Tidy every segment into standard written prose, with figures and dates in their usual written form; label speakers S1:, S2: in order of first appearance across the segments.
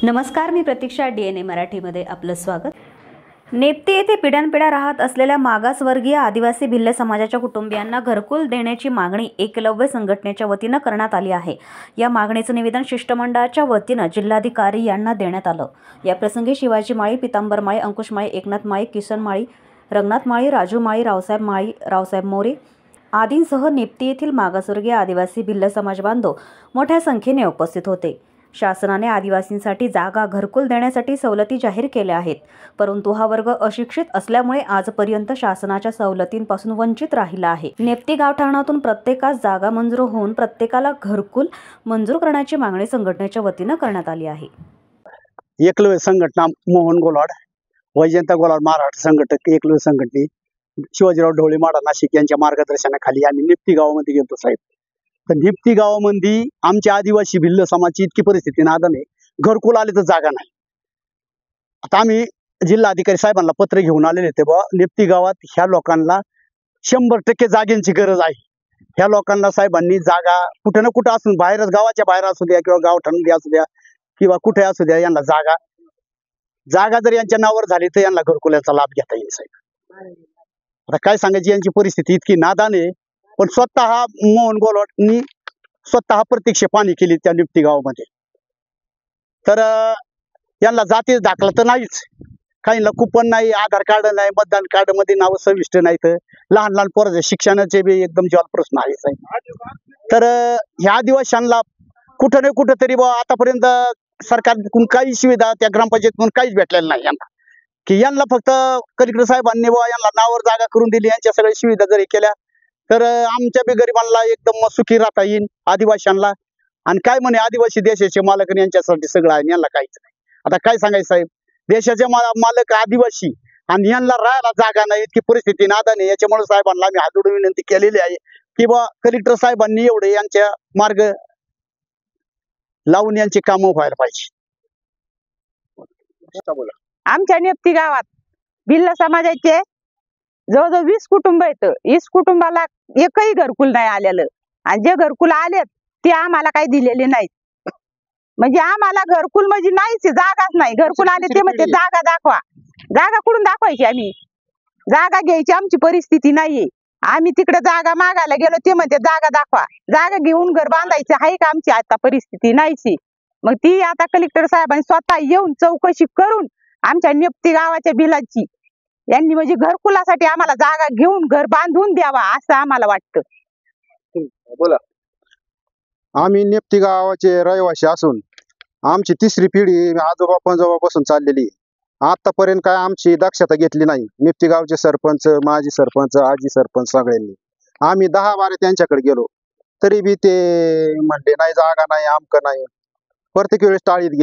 S1: नमस्कार, मी प्रतीक्षा. DNA मराठीमध्ये आपलं स्वागत. नेप्ती येथे पिढ्यानपिढ्या राहत असलेल्या मागासवर्गीय आदिवासी भिल्ल समाजाच्या कुटुंबियांना घरकुल देण्याची मागणी एकलव्य संघटनेच्या वतीनं करण्यात आली आहे. या मागणीचं निवेदन शिष्टमंडळाच्या वतीनं जिल्हाधिकारी यांना देण्यात आलं. या प्रसंगी शिवाजी माळी, पितांबर माळी, अंकुश माळी, एकनाथ माळी, किसन माळी, रंगनाथ माळी, राजू माळी, रावसाहेब माळी, रावसाहेब मोरे आदींसह नेप्ती येथील मागासवर्गीय आदिवासी भिल्ल समाज बांधव मोठ्या संख्येने उपस्थित होते. शासनाने आदिवासींसाठी जागा घरकुल देण्यासाठी सवलती जाहीर केल्या आहेत, परंतु हा वर्ग अशिक्षित असल्यामुळे आजपर्यंत शासनाच्या सवलतींपासून वंचित राहिला आहे. नेप्ती गावठाणातून प्रत्येकास जागा मंजूर होऊन प्रत्येकाला घरकुल मंजूर करण्याची मागणी संघटनेच्या वतीनं करण्यात आली आहे.
S2: एकलव्य संघटना मोहन गोलाड, वैजयंता गोलाड मराठा संघटक एकलव्य संघटने शिवाजीराव ढवळे माडा नाशिक यांच्या मार्गदर्शनाखाली आम्ही नेप्ती गावामध्ये गेलो साहेब. तर नेप्ती गावामध्ये आमच्या आदिवासी भिल्ल समाजाची इतकी परिस्थिती नादन आहे, घरकुल आले तर जागा नाही. आता आम्ही जिल्हाधिकारी साहेबांना पत्र घेऊन आलेले ते बा नेप्ती गावात ह्या लोकांना 100% जागेची गरज आहे. ह्या लोकांना साहेबांनी जागा कुठं ना कुठं असून बाहेरच गावाच्या बाहेर असू द्या किंवा गावठाणामध्ये असू द्या किंवा कुठे असू द्या, यांना जागा जर यांच्या नावावर झाली तर यांना घरकुलाचा लाभ घेता येईल साहेब. आता काय सांगायची, यांची परिस्थिती इतकी नादान आहे. पण स्वतः मोहन गोलाडनी स्वतः प्रत्यक्ष पाणी केली त्या नेप्ती गावामध्ये. तर यांना जातीय दाखला तर नाहीच, काहींना कुपन नाही, आधार कार्ड नाही, मतदान कार्ड मध्ये नाव सविष्ट नाहीत, लहान लहान पोरांच्या शिक्षणाचे बी एकदम जल प्रश्न आहे साहेब. तर ह्या आदिवासींना कुठं नाही कुठं तरी आतापर्यंत सरकारकडून काही सुविधा त्या ग्रामपंचायतीतून काहीच भेटलेलं नाही यांना, की यांना फक्त कलेक्टर साहेबांनी यांना नावावर जागा करून दिली, यांच्या सगळ्या सुविधा जरी केल्या तर आमच्या बी गरिबांना एकदम सुखी राहता येईल आदिवासींना. आणि काय म्हणे आदिवासी देशाचे मालक यांच्यासाठी सगळं आहे, यांना काहीच नाही. आता काय सांगायचं साहेब, देशाचे मालक आदिवासी आणि यांना राहायला जागा नाही, इतकी परिस्थिती नादान आहे. याच्यामुळे साहेबांना आम्ही हात जोडून विनंती केलेली आहे की बा कलेक्टर साहेबांनी एवढे यांच्या मार्ग लावून यांची कामं व्हायला पाहिजे.
S3: आमच्या नेप्ती गावात भिल्ल समाजाचे जवळजवळ 20 कुटुंब आहेत. 20 कुटुंबाला एकही घरकुल नाही आलेलं, आणि जे घरकुल आलेत ते आम्हाला काही दिलेले नाहीत. म्हणजे आम्हाला घरकुल म्हणजे नाहीच, जागाच नाही. घरकुल आले ते म्हणते जागा दाखवा. जागा कुठून दाखवायची? आम्ही जागा घ्यायची आमची परिस्थिती नाहीये. आम्ही तिकडे जागा मागायला गेलो, ते म्हणते जागा दाखवा. जागा घेऊन घर बांधायचं आहे का? आमची आता परिस्थिती नाहीची. मग ती आता कलेक्टर साहेबांनी स्वतः येऊन चौकशी करून आमच्या नेप्ती गावाच्या भिलाची यांनी म्हणजे घरकुलासाठी आम्हाला जागा घेऊन घर बांधून द्यावा असं आम्हाला वाटतं.
S2: बोला.
S4: आम्ही नेप्ती गावाचे रहिवासी असून आमची तिसरी पिढी आजोबा पंजोबापासून चाललेली. आतापर्यंत काय आमची दक्षता घेतली नाही. नेप्ती गावचे सरपंच, माजी सरपंच, आजी सरपंच सगळ्यांनी आम्ही 10 बारे त्यांच्याकडे गेलो, तरी बी ते म्हणले नाही, जागा नाही, आमकं नाही. प्रत्येक वेळेस टाळीत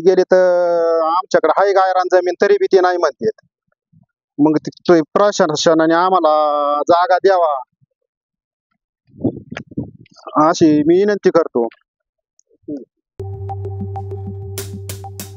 S4: गेले तर आमच्याकडे हाय गायरान जमीन, तरी बी ते नाही म्हणतात. मग प्रशासनाने आम्हाला जागा द्यावा अशी मी विनंती करतो.